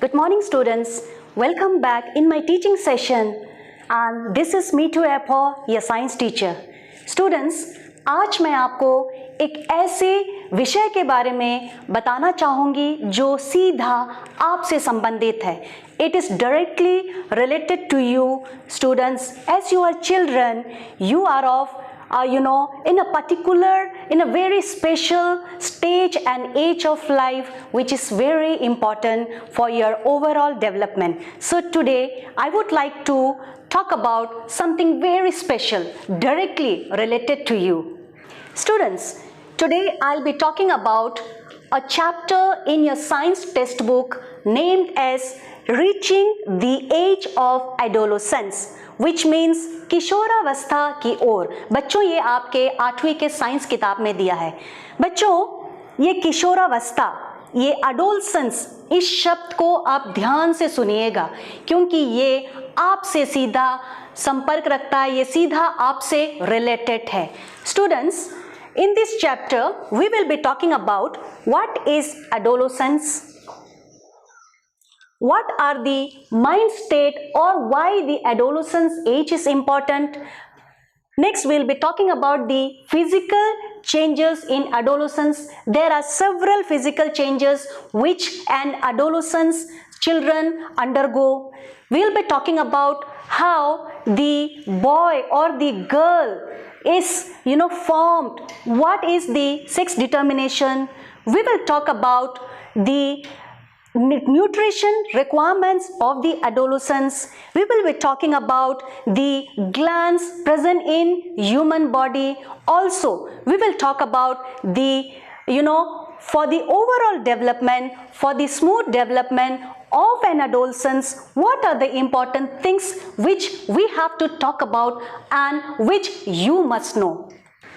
Good morning students, welcome back in my teaching session and this is me to Apo, your science teacher. Students, आज मैं आपको एक ऐसे विषय के बारे में बताना चाहूँगी जो सीधा आपसे संबंधित है. It is directly related to you students. As you are children, you are of in a very special stage and age of life which is very important for your overall development. So today I would like to talk about something very special directly related to you. Students, today I'll be talking about a chapter in your science textbook named as Reaching the Age of Adolescence, which means किशोरावस्था की ओर. बच्चों, ये आपके 8वीं के science किताब में दिया है. बच्चों, ये किशोरावस्था, ये एडोलसेंस, इस शब्द को आप ध्यान से सुनिएगा क्योंकि ये आपसे सीधा संपर्क रखता है, ये सीधा आपसे रिलेटेड है. Students, in this chapter we will be talking about what is adolescence, what are the mind state or why the adolescence age is important. Next we will be talking about the physical changes in adolescence. There are several physical changes which an adolescence children undergo. We will be talking about how the boy or the girl is formed, what is the sex determination. We will talk about the nutrition requirements of the adolescents. We will be talking about the glands present in human body. Also we will talk about the for the overall development, for the smooth development of an adolescence, what are the important things which we have to talk about and which you must know.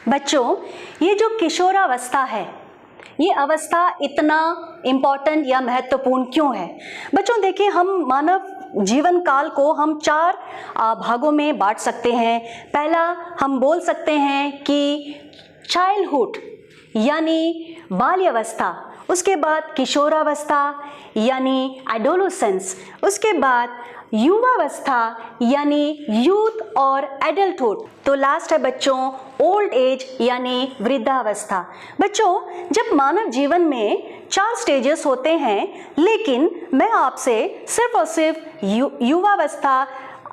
बच्चों, ये जो किशोरावस्था है, ये अवस्था इतना important या महत्वपूर्ण क्यों है? बच्चों देखिए, हम मानव जीवन काल को हम 4 भागों में बांट सकते हैं. पहला हम बोल सकते हैं कि चाइल्डहुड यानी बाल्यावस्था, उसके बाद किशोरावस्था यानी एडोलेसेंस, उसके बाद युवावस्था यानी यूथ और एडल्टहुड, तो लास्ट है बच्चों ओल्ड एज यानी वृद्धावस्था. बच्चों, जब मानव जीवन में 4 स्टेजेस होते हैं, लेकिन मैं आपसे सिर्फ और सिर्फ युवावस्था,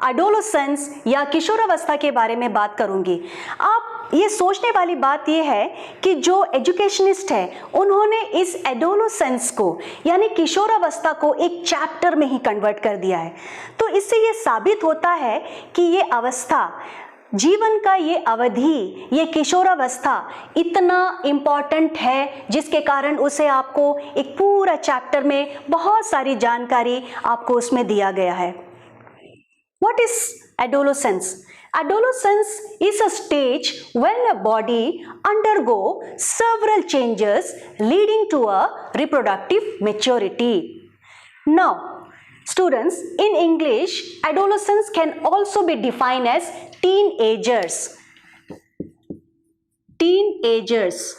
एडोलेसेंस या किशोरावस्था के बारे में बात करूंगी. आप ये सोचने वाली बात ये है कि जो एजुकेशनिस्ट है उन्होंने इस एडोलेसेंस को यानी किशोरावस्था को एक चैप्टर में ही कन्वर्ट कर दिया है. तो इससे ये साबित होता है कि ये अवस्था, जीवन का ये अवधि, ये किशोरावस्था इतना इम्पॉर्टेंट है जिसके कारण उसे आपको एक पूरा चैप्टर में बहुत सारी जानकारी आपको उसमें दिया गया है. What is adolescence? Adolescence is a stage when a body undergo several changes leading to a reproductive maturity. Now, students, in English, adolescence can also be defined as teenagers. Teenagers.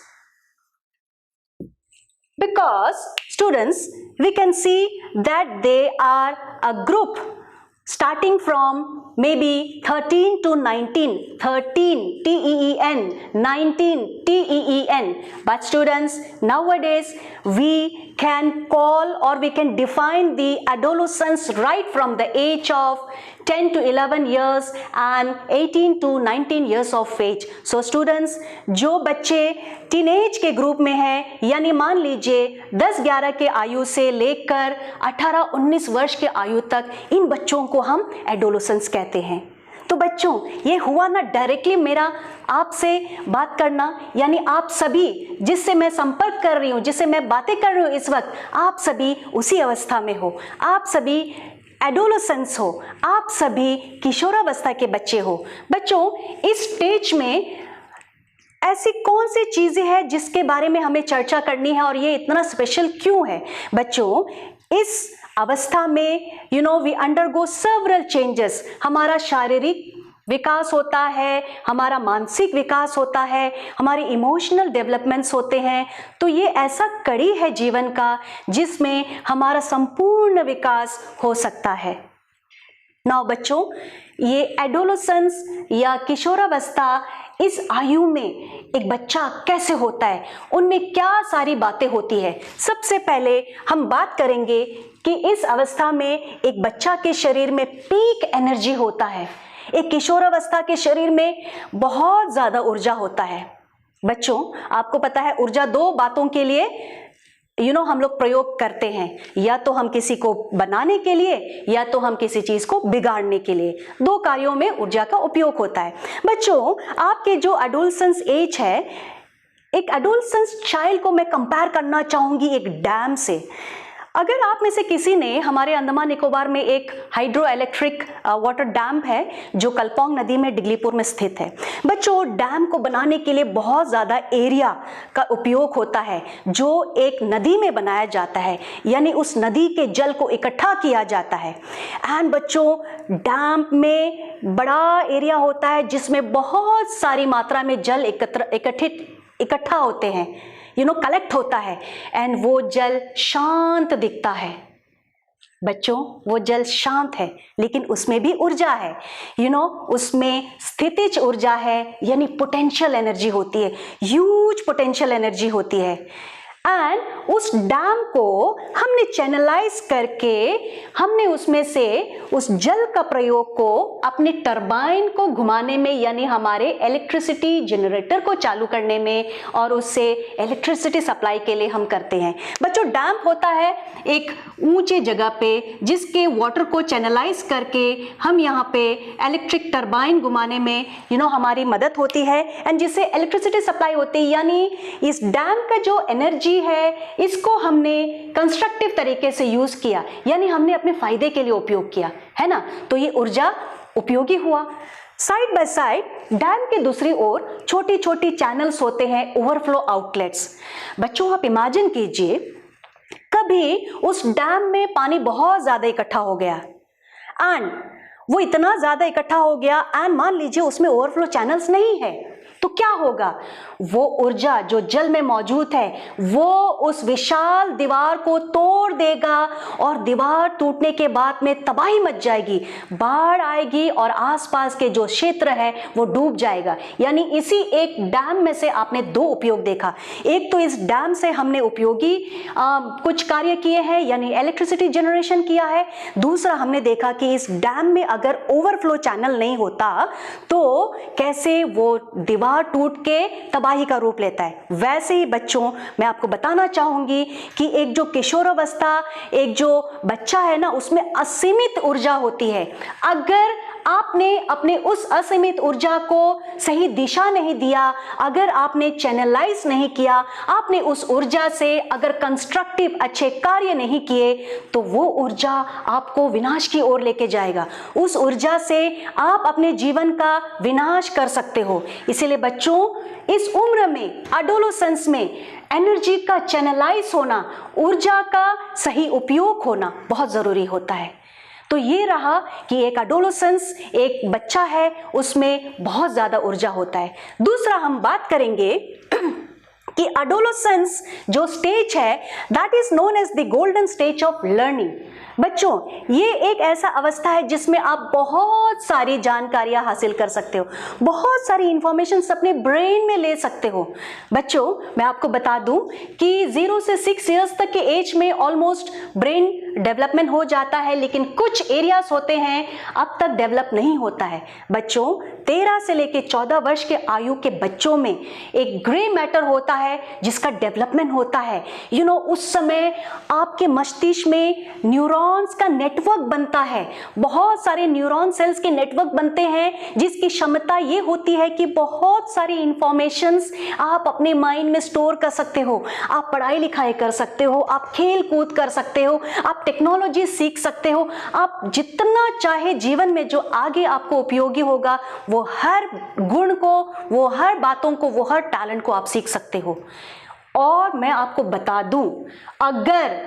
Because, students, we can see that they are a group starting from maybe 13 to 19, 13 TEEN, 19 TEEN. But students, nowadays we can call or we can define the adolescence right from the age of 10 to 11 years and 18 to 19 years of age. So students, जो बच्चे teenage के group में हैं, यानी मान लीजिए 10-11 के आयु से लेकर 18-19 वर्ष के आयु तक, इन बच्चों को हम एडोलेसेंस कहते हैं. तो बच्चों, ये हुआ ना डायरेक्टली मेरा आपसे बात करना, यानी आप सभी जिससे मैं संपर्क कर रही हूँ, जिससे मैं बातें कर रही हूँ इस वक्त, आप सभी उसी अवस्था में हो, आप सभी एडोलेसेंस हो, आप सभी किशोरावस्था के बच्चे हो. बच्चों, इस स्टेज में ऐसी कौन सी चीजें हैं जिसके बारे में हमें चर्चा करनी है और ये इतना स्पेशल क्यों है? बच्चों, इस अवस्था में वी अंडरगो सेवरल चेंजेस. हमारा शारीरिक विकास होता है, हमारा मानसिक विकास होता है, हमारे इमोशनल डेवलपमेंट्स होते हैं। तो ये ऐसा कड़ी है जीवन का जिसमें हमारा संपूर्ण विकास हो सकता है। नाउ बच्चों, ये एडोलेसेंस या किशोरावस्था, इस आयु में एक बच्चा कैसे होता है, उनमें क्या सारी बातें होती है। सबसे पहले हम बात करेंगे कि इस अवस्था में एक बच्चा के शरीर में पीक एनर्जी होता है। एक किशोरावस्था के शरीर में बहुत ज्यादा ऊर्जा होता है। बच्चों, आपको पता है ऊर्जा दो बातों के लिए हम लोग प्रयोग करते हैं, या तो हम किसी को बनाने के लिए या तो हम किसी चीज को बिगाड़ने के लिए। दो कार्यों में ऊर्जा का उपयोग होता है। बच्चों, आपके जो एडोलेसेंस एज है, एक एडोलेसेंस चाइल्ड को मैं कंपेयर करना चाहूंगी एक डैम से। अगर आप में से किसी ने, हमारे अंडमान निकोबार में एक हाइड्रो इलेक्ट्रिक वाटर डैम है जो कल्पोंग नदी में डिगलीपुर में स्थित है। बच्चों, डैम को बनाने के लिए बहुत ज़्यादा एरिया का उपयोग होता है जो एक नदी में बनाया जाता है, यानी उस नदी के जल को इकट्ठा किया जाता है। एंड बच्चों, डैम में बड़ा एरिया होता है जिसमें बहुत सारी मात्रा में जल इकट्ठा होते हैं, कलेक्ट होता है। एंड वो जल शांत दिखता है। बच्चों, वो जल शांत है लेकिन उसमें भी ऊर्जा है। उसमें स्थितिज ऊर्जा है, यानी पोटेंशियल एनर्जी होती है, ह्यूज पोटेंशियल एनर्जी होती है। एंड उस डैम को हमने चैनलाइज करके हमने उसमें से उस जल का प्रयोग को अपने टरबाइन को घुमाने में, यानी हमारे इलेक्ट्रिसिटी जनरेटर को चालू करने में और उससे इलेक्ट्रिसिटी सप्लाई के लिए हम करते हैं। बच्चों, डैम होता है एक ऊंचे जगह पे जिसके वाटर को चैनलाइज करके हम यहाँ पे इलेक्ट्रिक टरबाइन घुमाने में हमारी मदद होती है एंड जिससे इलेक्ट्रिसिटी सप्लाई होती है। यानी इस डैम का जो एनर्जी है इसको हमने कंस्ट्रक्टिव तरीके से यूज किया, यानी हमने अपने फायदे के लिए उपयोग किया, है ना। तो ये ऊर्जा उपयोगी हुआ। साइड बाय साइड डैम के दूसरी ओर छोटी छोटी चैनल्स होते हैं, ओवरफ्लो आउटलेट्स। बच्चों, आप इमेजिन कीजिए कभी उस डैम में पानी बहुत ज्यादा इकट्ठा हो गया एंड वो इतना ज्यादा इकट्ठा हो गया एंड मान लीजिए उसमें ओवरफ्लो चैनल्स नहीं है, तो क्या होगा? वो ऊर्जा जो जल में मौजूद है वो उस विशाल दीवार को तोड़ देगा और दीवार टूटने के बाद में तबाही मच जाएगी, बाढ़ आएगी और आसपास के जो क्षेत्र है वो डूब जाएगा। यानी इसी एक डैम में से आपने दो उपयोग देखा। एक तो इस डैम से हमने उपयोगी कुछ कार्य किए हैं, यानी इलेक्ट्रिसिटी जनरेशन किया है। दूसरा हमने देखा कि इस डैम में अगर ओवरफ्लो चैनल नहीं होता तो कैसे वो दीवार टूट के तबाही का रूप लेता है। वैसे ही बच्चों, मैं आपको बताना चाहूंगी कि एक जो किशोरावस्था, एक जो बच्चा है ना, उसमें असीमित ऊर्जा होती है। अगर आपने अपने उस असीमित ऊर्जा को सही दिशा नहीं दिया, अगर आपने चैनलाइज नहीं किया, आपने उस ऊर्जा से अगर कंस्ट्रक्टिव अच्छे कार्य नहीं किए तो वो ऊर्जा आपको विनाश की ओर लेके जाएगा। उस ऊर्जा से आप अपने जीवन का विनाश कर सकते हो। इसीलिए बच्चों, इस उम्र में, एडोलेसेंस में एनर्जी का चैनलाइज होना, ऊर्जा का सही उपयोग होना बहुत जरूरी होता है। तो ये रहा कि एक एडोलेसेंस, एक बच्चा है, उसमें बहुत ज्यादा ऊर्जा होता है। दूसरा हम बात करेंगे कि एडोलेसेंस जो स्टेज है, that is known as the golden stage of learning. बच्चों, ये एक ऐसा अवस्था है जिसमें आप बहुत सारी जानकारियां हासिल कर सकते हो, बहुत सारी इंफॉर्मेशन अपने ब्रेन में ले सकते हो। बच्चों, मैं आपको बता दूं कि 0 से 6 इयर्स तक के एज में ऑलमोस्ट ब्रेन डेवलपमेंट हो जाता है, लेकिन कुछ एरियाज होते हैं अब तक डेवलप नहीं होता है। बच्चों, 13 से लेके 14 वर्ष के आयु के बच्चों में एक ग्रे मैटर होता है जिसका डेवलपमेंट होता है। उस समय आपके मस्तिष्क में न्यूरॉन्स का नेटवर्क बनता है, बहुत सारे न्यूरॉन सेल्स के नेटवर्क बनते हैं जिसकी क्षमता ये होती है कि बहुत सारी इंफॉर्मेशंस आप अपने माइंड में स्टोर कर सकते हो। आप पढ़ाई लिखाई कर सकते हो, आप खेल कूद कर सकते हो, आप टेक्नोलॉजी सीख सकते हो, आप जितना चाहे जीवन में जो आगे आपको उपयोगी होगा वो हर गुण को, वो हर बातों को, वो हर टैलेंट को आप सीख सकते हो। और मैं आपको बता दूं, अगर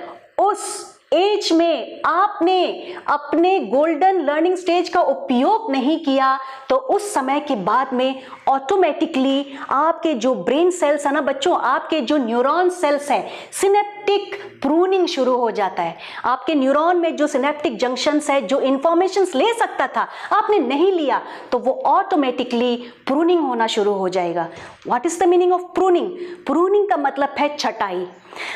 उस एज में आपने अपने गोल्डन लर्निंग स्टेज का उपयोग नहीं किया तो उस समय के बाद में ऑटोमेटिकली आपके जो ब्रेन सेल्स है ना बच्चों, आपके जो न्यूरॉन सेल्स है, सिनेप्टिक प्रूनिंग शुरू हो जाता है। आपके न्यूरॉन में जो सिनेप्टिक जंक्शंस है, जो इंफॉर्मेशंस ले सकता था आपने नहीं लिया, तो वो ऑटोमेटिकली प्रूनिंग होना शुरू हो जाएगा। What is the meaning of pruning? Pruning का मतलब है छटाई।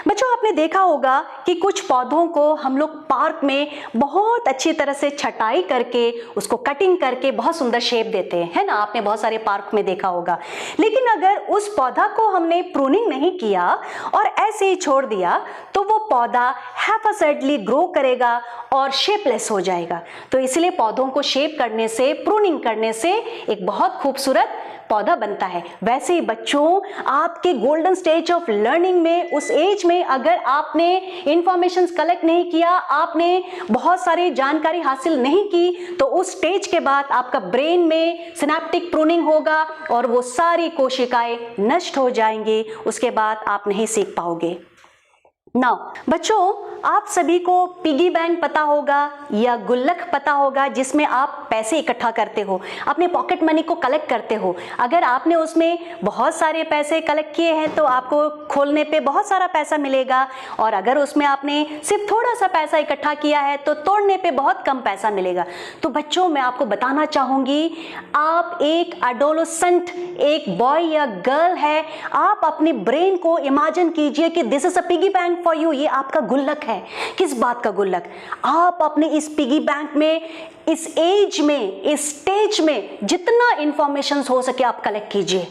बच्चों आपने देखा होगा कि कुछ पौधों को हम लोग पार्क में बहुत अच्छी तरह से छटाई करके, उसको कटिंग करके बहुत सुंदर शेप देते हैं, है ना? आपने बहुत सारे पार्क में देखा होगा। लेकिन अगर उस पौधा को हमने प्रूनिंग नहीं किया और ऐसे ही छोड़ दिया तो वो पौधा हैफासर्डली ग्रो करेगा और शेपलेस हो जाएगा। तो इसलिए पौधों को शेप करने से, प्रूनिंग करने से एक बहुत खूबसूरत पौधा बनता है। वैसे ही बच्चों, आपके गोल्डन स्टेज ऑफ लर्निंग में, उस एज में अगर आपने इंफॉर्मेशंस कलेक्ट नहीं किया, आपने बहुत सारी जानकारी हासिल नहीं की, तो उस स्टेज के बाद आपका ब्रेन में सिनेप्टिक प्रूनिंग होगा और वो सारी कोशिकाएं नष्ट हो जाएंगी। उसके बाद आप नहीं सीख पाओगे। नाउ बच्चों, आप सभी को पिगी बैंक पता होगा या गुल्लक पता होगा, जिसमें आप पैसे इकट्ठा करते हो, अपने पॉकेट मनी को कलेक्ट करते हो। अगर आपने उसमें बहुत सारे पैसे कलेक्ट किए हैं तो आपको खोलने पे बहुत सारा पैसा मिलेगा, और अगर उसमें आपने सिर्फ थोड़ा सा पैसा इकट्ठा किया है तो तोड़ने पे बहुत कम पैसा मिलेगा। तो बच्चों, मैं आपको बताना चाहूंगी, आप एक एडोलेसेंट, एक बॉय या गर्ल है, आप अपने ब्रेन को इमेजिन कीजिए कि this is a piggy bank for you. ये आपका गुल्लक है। किस बात का गुल्लक? आप अपने इस पिगी बैंक में, इस एज में, इस स्टेज में जितना इंफॉर्मेशन हो सके आप कलेक्ट कीजिए।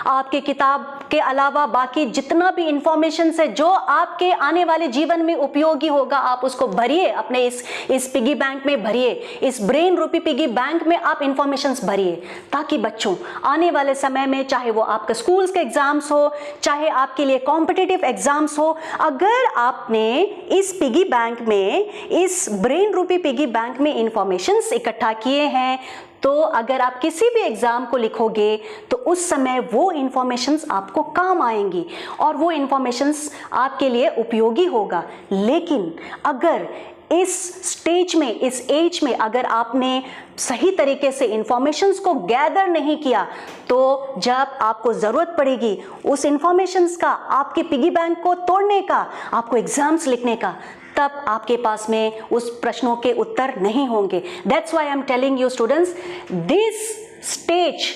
आपके किताब के अलावा बाकी जितना भी इंफॉर्मेशन है जो आपके आने वाले जीवन में उपयोगी होगा, आप उसको भरिए, अपने इस पिगी बैंक में भरिए, इस ब्रेन रूपी पिगी बैंक में आप इंफॉर्मेशन भरिए, ताकि बच्चों आने वाले समय में, चाहे वो आपके स्कूल्स के एग्जाम्स हो, चाहे आपके लिए कॉम्पिटिटिव एग्जाम्स हो, अगर आपने इस पिगी बैंक में, इस ब्रेन रूपी पिगी बैंक में इंफॉर्मेशन इकट्ठा किए हैं, तो अगर आप किसी भी एग्जाम को लिखोगे तो उस समय वो इंफॉर्मेशंस आपको काम आएंगी और वो इंफॉर्मेशंस आपके लिए उपयोगी होगा। लेकिन अगर इस स्टेज में, इस एज में अगर आपने सही तरीके से इंफॉर्मेशंस को गैदर नहीं किया, तो जब आपको जरूरत पड़ेगी उस इंफॉर्मेशंस का, आपके पिगी बैंक को तोड़ने का, आपको एग्जाम्स लिखने का, तब आपके पास में उस प्रश्नों के उत्तर नहीं होंगे। That's why I am telling you students, this stage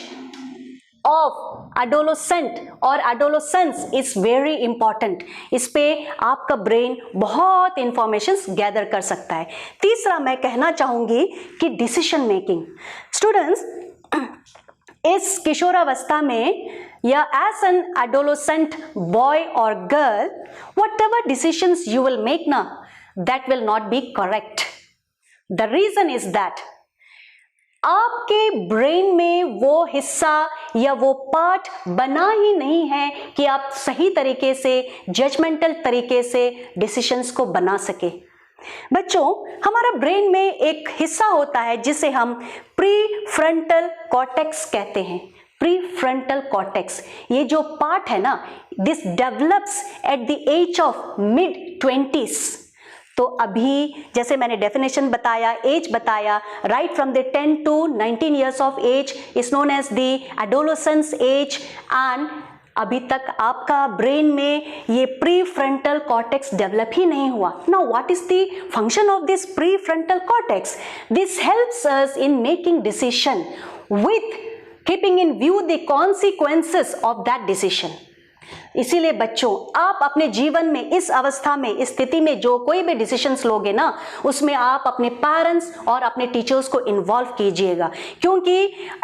of adolescent और एडोलेसेंस इज वेरी इंपॉर्टेंट। इस पे आपका ब्रेन बहुत इंफॉर्मेशंस गैदर कर सकता है। तीसरा मैं कहना चाहूंगी कि डिसीजन मेकिंग। स्टूडेंट्स, इस किशोरावस्था में या एज एन एडोलेसेंट बॉय और girl, whatever decisions you will make now, that will not be correct. The reason is that आपके ब्रेन में वो हिस्सा या वो पार्ट बना ही नहीं है कि आप सही तरीके से, जजमेंटल तरीके से डिसीजंस को बना सके। बच्चों, हमारा ब्रेन में एक हिस्सा होता है जिसे हम प्री फ्रंटल कॉर्टेक्स कहते हैं। प्री फ्रंटल कॉर्टेक्स, ये जो पार्ट है ना, this develops at the age of mid-20s। तो अभी जैसे मैंने डेफिनेशन बताया, एज बताया, right from the 10 to 19 years of age is known as the adolescence age, and अभी तक आपका ब्रेन में ये प्री फ्रंटल कॉर्टेक्स डेवलप ही नहीं हुआ। Now what is the function of this pre frontal cortex? This helps us in making decision with keeping in view the consequences of that decision. इसीलिए बच्चों, आप अपने जीवन में इस अवस्था में, इस स्थिति में जो कोई भी डिसीजंस लोगे ना, उसमें आप अपने पेरेंट्स और अपने टीचर्स को इन्वॉल्व कीजिएगा, क्योंकि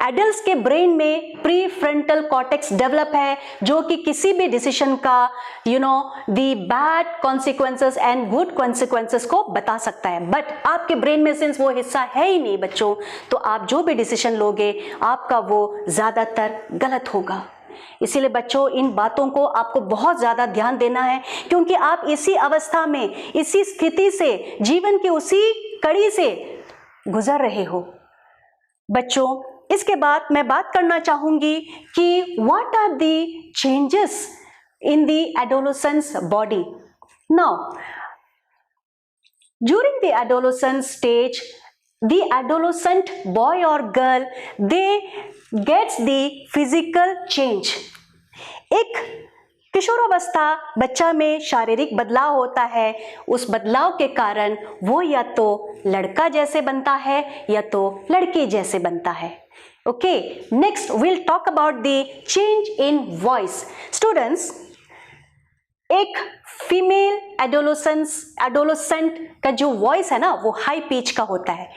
एडल्ट्स के ब्रेन में प्री फ्रंटल कॉर्टेक्स डेवलप है जो कि किसी भी डिसीजन का the bad consequences and good consequences को बता सकता है। बट आपके ब्रेन में सिंस वो हिस्सा है ही नहीं बच्चों, तो आप जो भी डिसीजन लोगे आपका वो ज्यादातर गलत होगा। इसीलिए बच्चों, इन बातों को आपको बहुत ज्यादा ध्यान देना है, क्योंकि आप इसी अवस्था में, इसी स्थिति से, जीवन की उसी कड़ी से गुजर रहे हो। बच्चों, इसके बाद मैं बात करना चाहूंगी कि what are the changes in the adolescence body. Now During the adolescent stage, the adolescent boy or girl, they gets the physical change. एक किशोरावस्था बच्चा में शारीरिक बदलाव होता है, उस बदलाव के कारण वो या तो लड़का जैसे बनता है या तो लड़की जैसे बनता है. Okay, next we'll talk about the change in voice. Students, एक फीमेल एडोलोसेंट का जो वॉइस है ना वो हाई पिच का होता है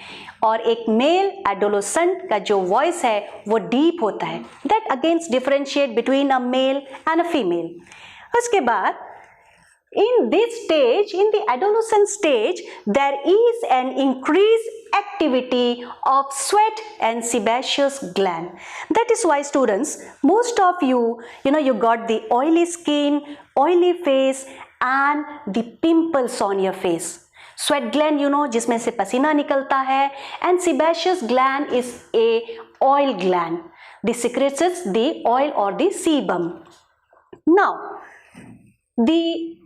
और एक मेल एडोलोसेंट का जो वॉइस है वो डीप होता है. That against differentiate between a male and a female. उसके बाद in this stage, in the adolescent stage, there is an increased activity of sweat and sebaceous gland. That is why students, most of you you got the oily skin, oily face and the pimples on your face. Sweat gland जिसमें से पसीना निकलता है, and sebaceous gland is a oil gland. This secretes the oil or the sebum. Now, the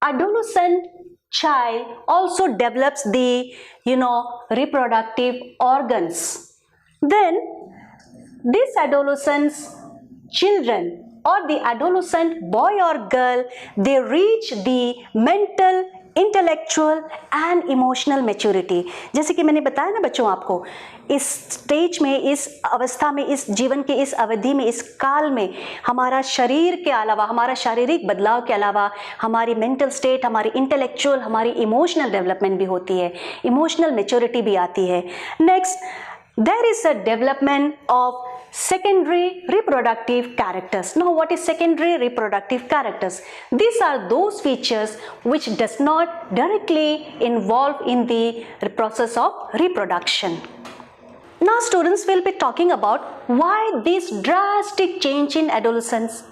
adolescent child also develops the reproductive organs. Then these adolescents children or the adolescent boy or girl, they reach the mental, intellectual and emotional maturity. जैसे कि मैंने बताया ना बच्चों आपको, इस stage में, इस अवस्था में, इस जीवन के इस अवधि में, इस काल में हमारा शरीर के अलावा, हमारा शारीरिक बदलाव के अलावा हमारी मेंटल स्टेट, हमारी इंटेलेक्चुअल, हमारी इमोशनल डेवलपमेंट भी होती है, इमोशनल मैच्योरिटी भी आती है. Next, there is a development of secondary reproductive characters. Now, what is secondary reproductive characters? These are those features which does not directly involve in the process of reproduction. Now, students will be talking about why this drastic change in adolescence,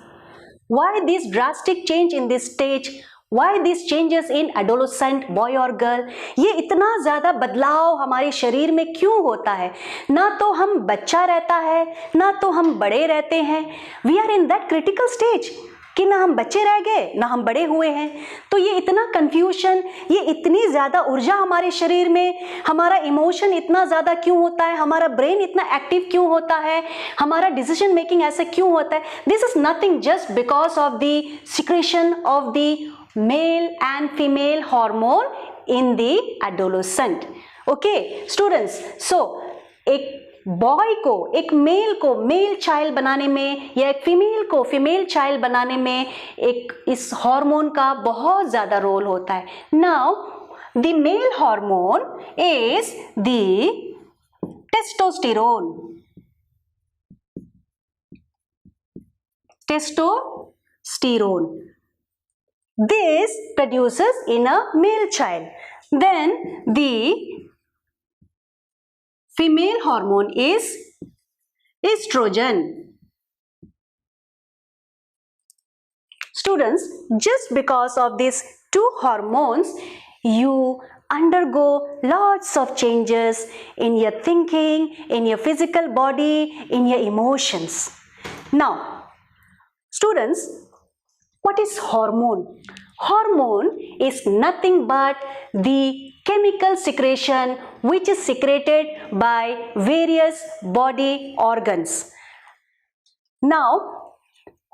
why this drastic change in this stage, why these changes in adolescent boy or girl. ये इतना ज़्यादा बदलाव हमारे शरीर में क्यों होता है? ना तो हम बच्चा रहता है, ना तो हम बड़े रहते हैं. We are in that critical stage कि ना हम बच्चे रह गए, ना हम बड़े हुए हैं. तो ये इतना कंफ्यूजन, ये इतनी ज़्यादा ऊर्जा हमारे शरीर में, हमारा इमोशन इतना ज़्यादा क्यों होता है, हमारा ब्रेन इतना एक्टिव क्यों होता है, हमारा डिसीजन मेकिंग ऐसे क्यों होता है? This is nothing just because of the secretion of the male and female hormone in the adolescent. Okay students, so एक बॉय को, एक मेल को मेल चाइल्ड बनाने में या एक फीमेल को फीमेल चाइल्ड बनाने में एक इस हार्मोन का बहुत ज्यादा रोल होता है. Now the male hormone is the testosterone. Testosterone. This produces in a male child. Then the female hormone is estrogen. Students, just because of these two hormones, you undergo lots of changes in your thinking, in your physical body, in your emotions. Now, students, what is hormone? Hormone is nothing but the chemical secretion which is secreted by various body organs. Now,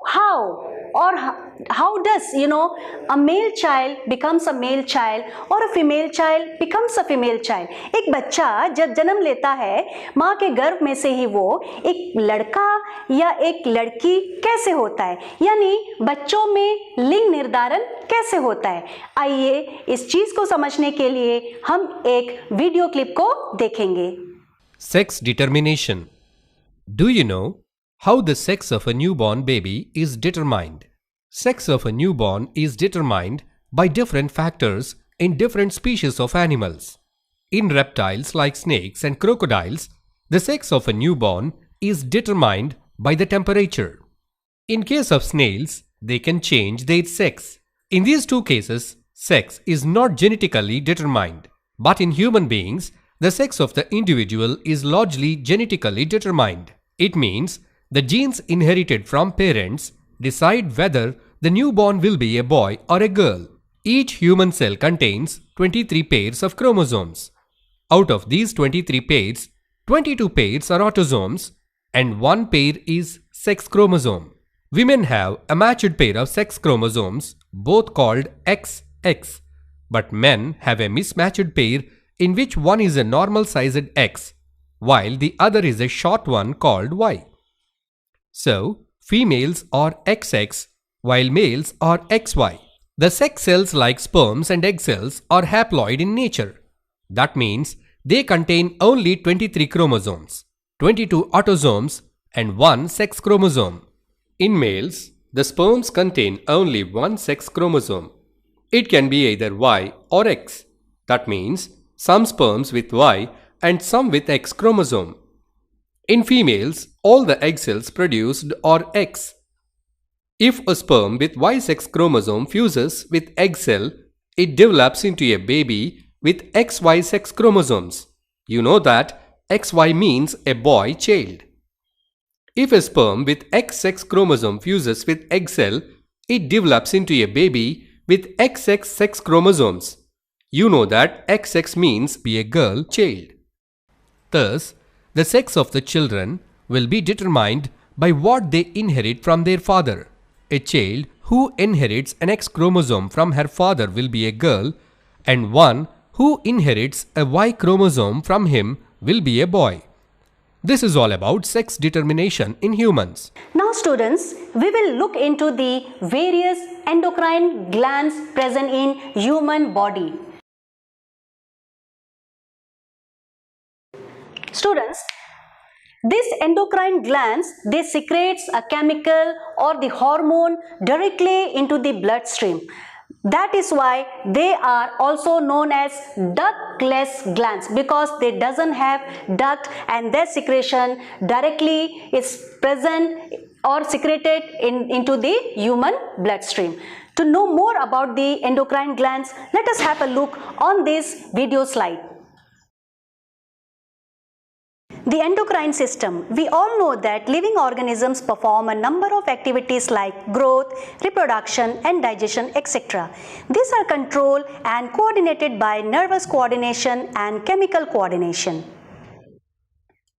how does a male child becomes a male child or a female child becomes a female child? एक बच्चा जब जन्म लेता है माँ के गर्भ में से ही वो एक लड़का या एक लड़की कैसे होता है, यानी बच्चों में लिंग निर्धारण कैसे होता है. आइए इस चीज को समझने के लिए हम एक वीडियो क्लिप को देखेंगे. Sex determination. Do you know how the sex of a newborn baby is determined? Sex of a newborn is determined by different factors in different species of animals. In reptiles like snakes and crocodiles, the sex of a newborn is determined by the temperature. In case of snails, they can change their sex. In these two cases, sex is not genetically determined, but in human beings, the sex of the individual is largely genetically determined. It means the genes inherited from parents decide whether the newborn will be a boy or a girl. Each human cell contains 23 pairs of chromosomes. Out of these 23 pairs, 22 pairs are autosomes and 1 pair is sex chromosome. Women have a matched pair of sex chromosomes, both called XX, but men have a mismatched pair in which one is a normal-sized X, while the other is a short one called Y. So, females are XX, while males are XY. The sex cells like sperms and egg cells are haploid in nature. That means they contain only 23 chromosomes, 22 autosomes and 1 sex chromosome. In males, the sperms contain only 1 sex chromosome. It can be either Y or X. That means some sperms with Y and some with X chromosome. In females, all the egg cells produced are X. If a sperm with Y sex chromosome fuses with egg cell, it develops into a baby with XY sex chromosomes. You know that XY means a boy child. If a sperm with X sex chromosome fuses with egg cell, it develops into a baby with XX sex chromosomes. You know that XX means be a girl child. Thus, the sex of the children will be determined by what they inherit from their father. A child who inherits an X chromosome from her father will be a girl, and one who inherits a Y chromosome from him will be a boy. This is all about sex determination in humans. Now students, we will look into the various endocrine glands present in human body. Students, these endocrine glands, they secretes a chemical or the hormone directly into the bloodstream. That is why they are also known as ductless glands, because they doesn't have duct and their secretion directly is present or secreted into the human bloodstream. To know more about the endocrine glands, let us have a look on this video slide. The endocrine system. We all know that living organisms perform a number of activities like growth, reproduction and digestion, etc. These are controlled and coordinated by nervous coordination and chemical coordination.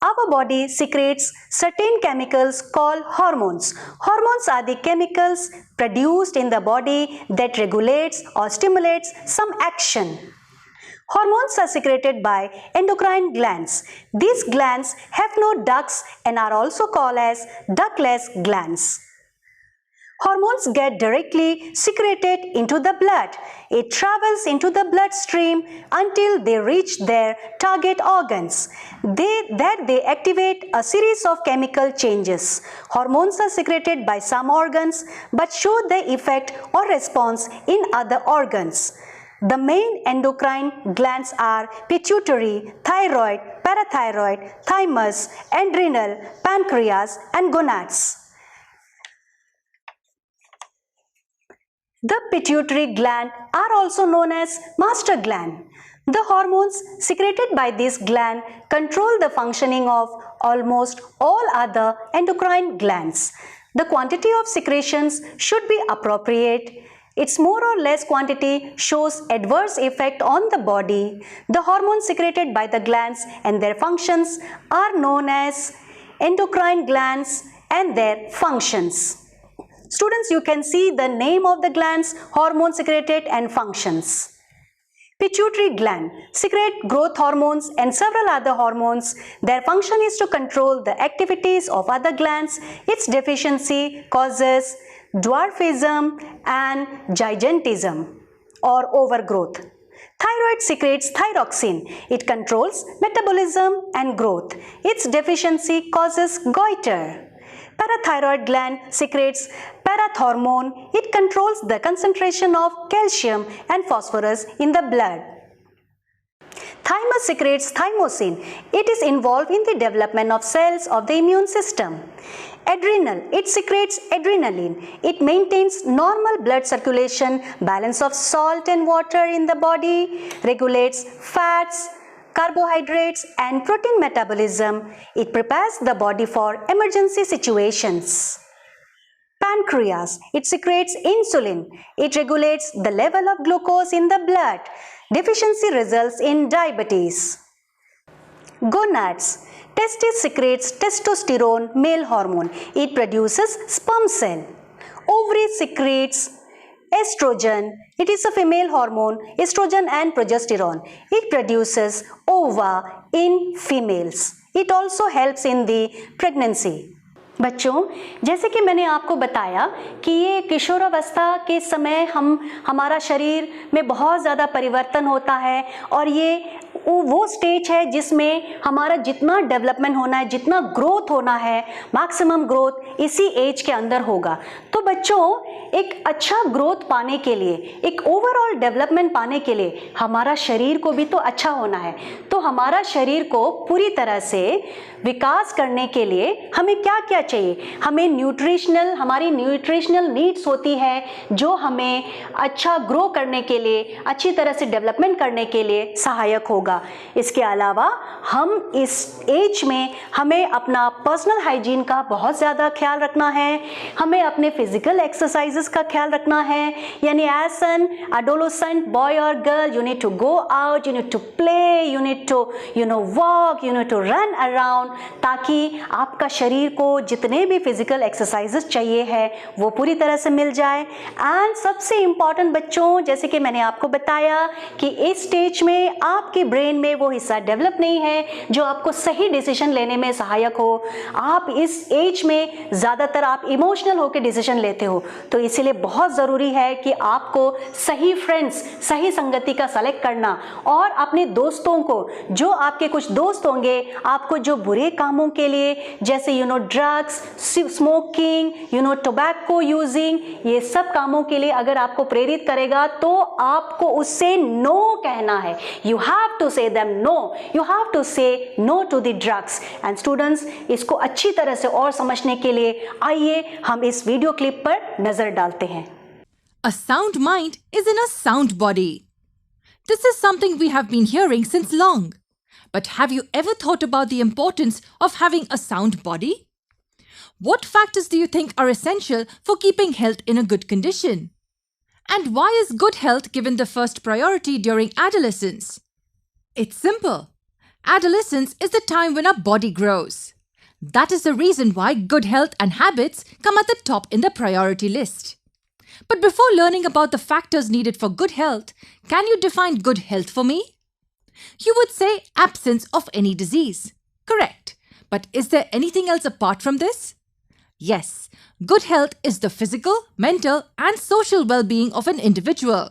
Our body secretes certain chemicals called hormones. Hormones are the chemicals produced in the body that regulates or stimulates some action. Hormones are secreted by endocrine glands. These glands have no ducts and are also called as ductless glands. Hormones get directly secreted into the blood. It travels into the bloodstream until they reach their target organs. There they activate a series of chemical changes. Hormones are secreted by some organs but show the effect or response in other organs. The main endocrine glands are pituitary, thyroid, parathyroid, thymus, adrenal, pancreas and gonads. The pituitary gland are also known as master gland. The hormones secreted by this gland control the functioning of almost all other endocrine glands. The quantity of secretions should be appropriate. Its more or less quantity shows adverse effect on the body. The hormones secreted by the glands and their functions are known as endocrine glands and their functions. Students, you can see the name of the glands, hormones secreted and functions. Pituitary gland secrete growth hormones and several other hormones. Their function is to control the activities of other glands. Its deficiency causes dwarfism and gigantism or overgrowth. Thyroid secretes thyroxine. It controls metabolism and growth. Its deficiency causes goiter. Parathyroid gland secretes parathormone. It controls the concentration of calcium and phosphorus in the blood. Thymus secretes thymosin. It is involved in the development of cells of the immune system. Adrenal, it secretes adrenaline. It maintains normal blood circulation, balance of salt and water in the body, regulates fats, carbohydrates and protein metabolism. It prepares the body for emergency situations. Pancreas, it secretes insulin. It regulates the level of glucose in the blood. Deficiency results in diabetes. Gonads, testis secretes testosterone, male hormone. It produces sperm cell. Ovary secretes estrogen. It is a female hormone, estrogen and progesterone. It produces ova in females. It also helps in the pregnancy. बच्चों, जैसे कि मैंने आपको बताया कि ये किशोरावस्था के समय हमारा शरीर में बहुत ज़्यादा परिवर्तन होता है और ये वो स्टेज है जिसमें हमारा जितना डेवलपमेंट होना है, जितना ग्रोथ होना है, मैक्सिमम ग्रोथ इसी एज के अंदर होगा। तो बच्चों, एक अच्छा ग्रोथ पाने के लिए, एक ओवरऑल डेवलपमेंट पाने के लिए हमारा शरीर को भी तो अच्छा होना है। तो हमारा शरीर को पूरी तरह से विकास करने के लिए हमें क्या क्या चाहिए? हमें हमारी न्यूट्रिशनल नीड्स होती है जो हमें अच्छा ग्रो करने के लिए, अच्छी तरह से डेवलपमेंट करने के लिए सहायक होगा। इसके अलावा हम इस एज में हमें अपना पर्सनल हाइजीन का बहुत ज़्यादा ख्याल रखना है। हमें अपने फिजिकल एक्सरसाइजेस का ख्याल रखना है। यानी एज एन एडोलेसेंट बॉय और girl, you need to go out, you need to play, you need to walk, you need to run around, ताकि आपका शरीर को जितने भी फिजिकल एक्सरसाइजेस चाहिए है वो पूरी तरह से मिल जाए। एंड सबसे इम्पॉर्टेंट बच्चों, जैसे कि मैंने आपको बताया कि इस स्टेज में आपके ब्रेन में वो हिस्सा डेवलप नहीं है जो आपको सही डिसीजन लेने में सहायक हो। आप इस एज में ज़्यादातर आप इमोशनल होकर डिसीजन लेते हो, तो इसीलिए बहुत ज़रूरी है कि आपको सही फ्रेंड्स, सही संगति का सेलेक्ट करना और अपने दोस्तों को, जो आपके कुछ दोस्त होंगे आपको जो बुरे कामों के लिए, जैसे ड्रग्स, स्मोकिंग, टोबैको यूजिंग, ये सब कामों के लिए अगर आपको प्रेरित करेगा तो आपको उससे नो कहना है। You have to say them no, you have to say no to the drugs. And students, इसको अच्छी तरह से और समझने के लिए आइए हम इस वीडियो क्लिप पर नजर डालते हैं। A sound mind is in a sound body. This is something we have been hearing since long. But have you ever thought about the importance of having a sound body? What factors do you think are essential for keeping health in a good condition? And why is good health given the first priority during adolescence? It's simple. Adolescence is the time when our body grows. That is the reason why good health and habits come at the top in the priority list. But before learning about the factors needed for good health, can you define good health for me? You would say absence of any disease. Correct. But is there anything else apart from this? Yes, good health is the physical, mental, and social well-being of an individual.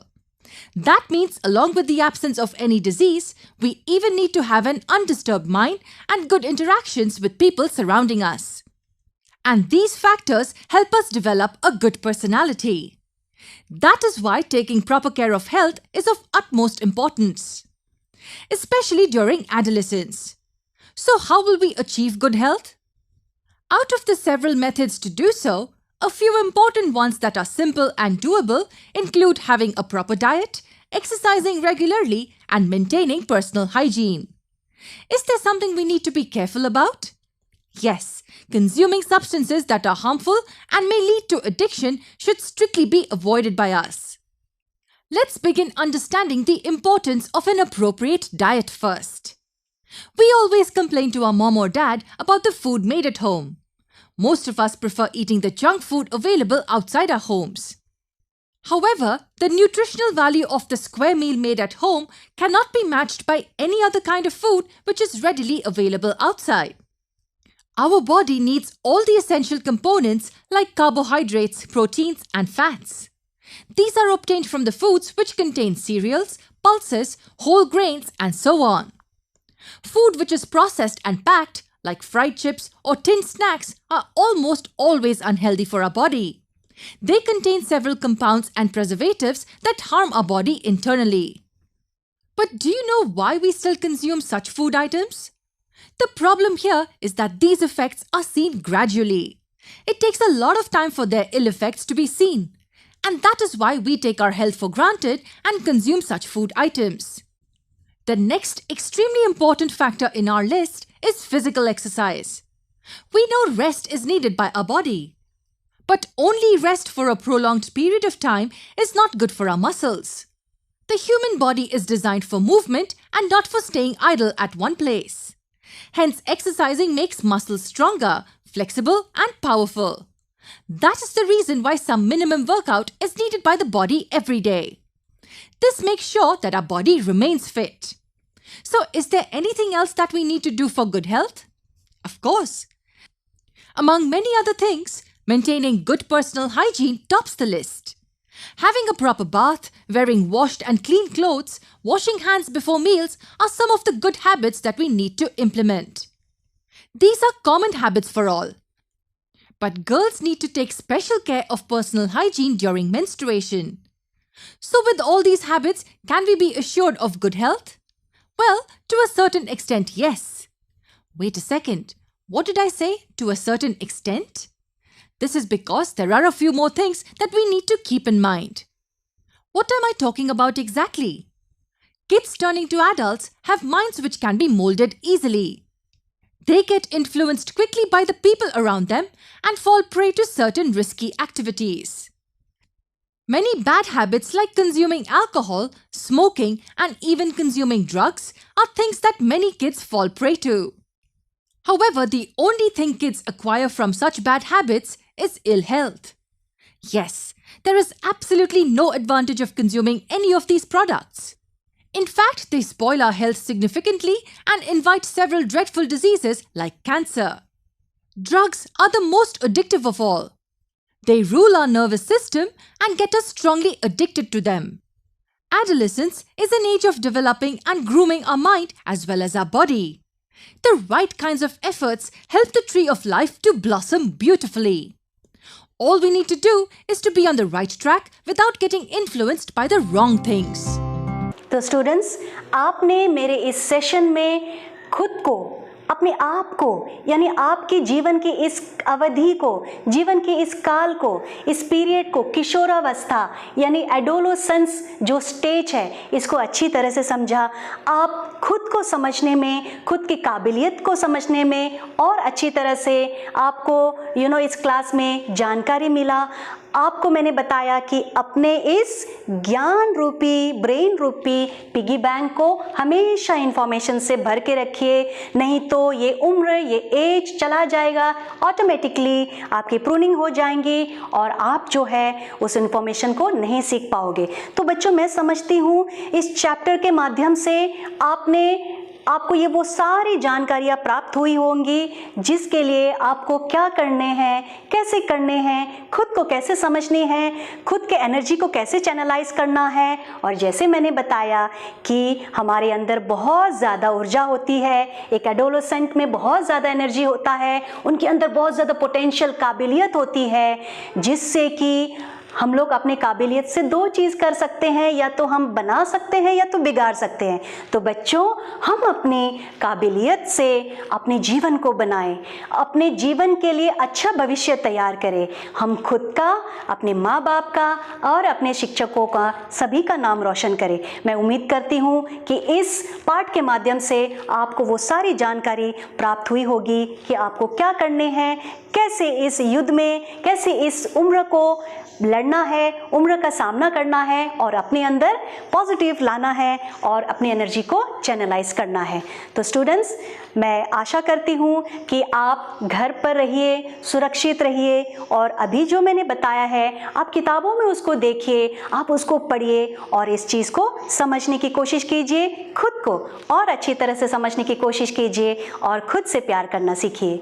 That means along with the absence of any disease, we even need to have an undisturbed mind and good interactions with people surrounding us. And these factors help us develop a good personality. That is why taking proper care of health is of utmost importance, especially during adolescence. So how will we achieve good health? Out of the several methods to do so, a few important ones that are simple and doable include having a proper diet, exercising regularly, and maintaining personal hygiene. Is there something we need to be careful about? Yes, consuming substances that are harmful and may lead to addiction should strictly be avoided by us. Let's begin understanding the importance of an appropriate diet first. We always complain to our mom or dad about the food made at home. Most of us prefer eating the junk food available outside our homes. However, the nutritional value of the square meal made at home cannot be matched by any other kind of food which is readily available outside. Our body needs all the essential components like carbohydrates, proteins, and fats. These are obtained from the foods which contain cereals, pulses, whole grains, and so on. Food which is processed and packed, like fried chips or tinned snacks, are almost always unhealthy for our body. They contain several compounds and preservatives that harm our body internally. But do you know why we still consume such food items? The problem here is that these effects are seen gradually. It takes a lot of time for their ill effects to be seen. And that is why we take our health for granted and consume such food items. The next extremely important factor in our list is physical exercise. We know rest is needed by our body. But only rest for a prolonged period of time is not good for our muscles. The human body is designed for movement and not for staying idle at one place. Hence, exercising makes muscles stronger, flexible, and powerful. That is the reason why some minimum workout is needed by the body every day. This makes sure that our body remains fit. So, is there anything else that we need to do for good health? Of course. Among many other things, maintaining good personal hygiene tops the list. Having a proper bath, wearing washed and clean clothes, washing hands before meals are some of the good habits that we need to implement. These are common habits for all. But girls need to take special care of personal hygiene during menstruation. So with all these habits, can we be assured of good health? Well, to a certain extent, yes. Wait a second. What did I say? To a certain extent? This is because there are a few more things that we need to keep in mind. What am I talking about exactly? Kids turning to adults have minds which can be molded easily. They get influenced quickly by the people around them and fall prey to certain risky activities. Many bad habits like consuming alcohol, smoking, and even consuming drugs are things that many kids fall prey to. However, the only thing kids acquire from such bad habits is ill health. Yes, there is absolutely no advantage of consuming any of these products. In fact, they spoil our health significantly and invite several dreadful diseases like cancer. Drugs are the most addictive of all. They rule our nervous system and get us strongly addicted to them. Adolescence is an age of developing and grooming our mind as well as our body. The right kinds of efforts help the tree of life to blossom beautifully. All we need to do is to be on the right track without getting influenced by the wrong things. तो students, आपने मेरे इस session में खुद को, अपने आप को, यानी आपके जीवन की इस अवधि को, जीवन के इस काल को, इस पीरियड को, किशोरावस्था यानी एडोलोसेंस जो स्टेज है, इसको अच्छी तरह से समझा। आप खुद को समझने में, खुद की काबिलियत को समझने में और अच्छी तरह से आपको इस क्लास में जानकारी मिला। आपको मैंने बताया कि अपने इस ज्ञान रूपी, ब्रेन रूपी पिगी बैंक को हमेशा इंफॉर्मेशन से भर के रखिए, नहीं तो ये उम्र, ये एज चला जाएगा, ऑटोमेटिकली आपकी प्रूनिंग हो जाएंगी और आप जो है उस इंफॉर्मेशन को नहीं सीख पाओगे। तो बच्चों, मैं समझती हूँ इस चैप्टर के माध्यम से आपको ये वो सारी जानकारियाँ प्राप्त हुई होंगी जिसके लिए आपको क्या करने हैं, कैसे करने हैं, खुद को कैसे समझनी है, खुद के एनर्जी को कैसे चैनलाइज करना है। और जैसे मैंने बताया कि हमारे अंदर बहुत ज़्यादा ऊर्जा होती है, एक एडोलोसेंट में बहुत ज़्यादा एनर्जी होता है, उनके अंदर बहुत ज़्यादा पोटेंशियल, काबिलियत होती है, जिससे कि हम लोग अपने काबिलियत से दो चीज़ कर सकते हैं, या तो हम बना सकते हैं या तो बिगाड़ सकते हैं। तो बच्चों, हम अपनी काबिलियत से अपने जीवन को बनाएं, अपने जीवन के लिए अच्छा भविष्य तैयार करें। हम खुद का, अपने माँ बाप का और अपने शिक्षकों का, सभी का नाम रोशन करें। मैं उम्मीद करती हूँ कि इस पाठ के माध्यम से आपको वो सारी जानकारी प्राप्त हुई होगी कि आपको क्या करने हैं, कैसे इस युद्ध में, कैसे इस उम्र को लड़ना है, उम्र का सामना करना है और अपने अंदर पॉजिटिव लाना है और अपनी एनर्जी को चैनलाइज करना है। तो स्टूडेंट्स, मैं आशा करती हूँ कि आप घर पर रहिए, सुरक्षित रहिए और अभी जो मैंने बताया है आप किताबों में उसको देखिए, आप उसको पढ़िए और इस चीज़ को समझने की कोशिश कीजिए, खुद को और अच्छी तरह से समझने की कोशिश कीजिए और खुद से प्यार करना सीखिए।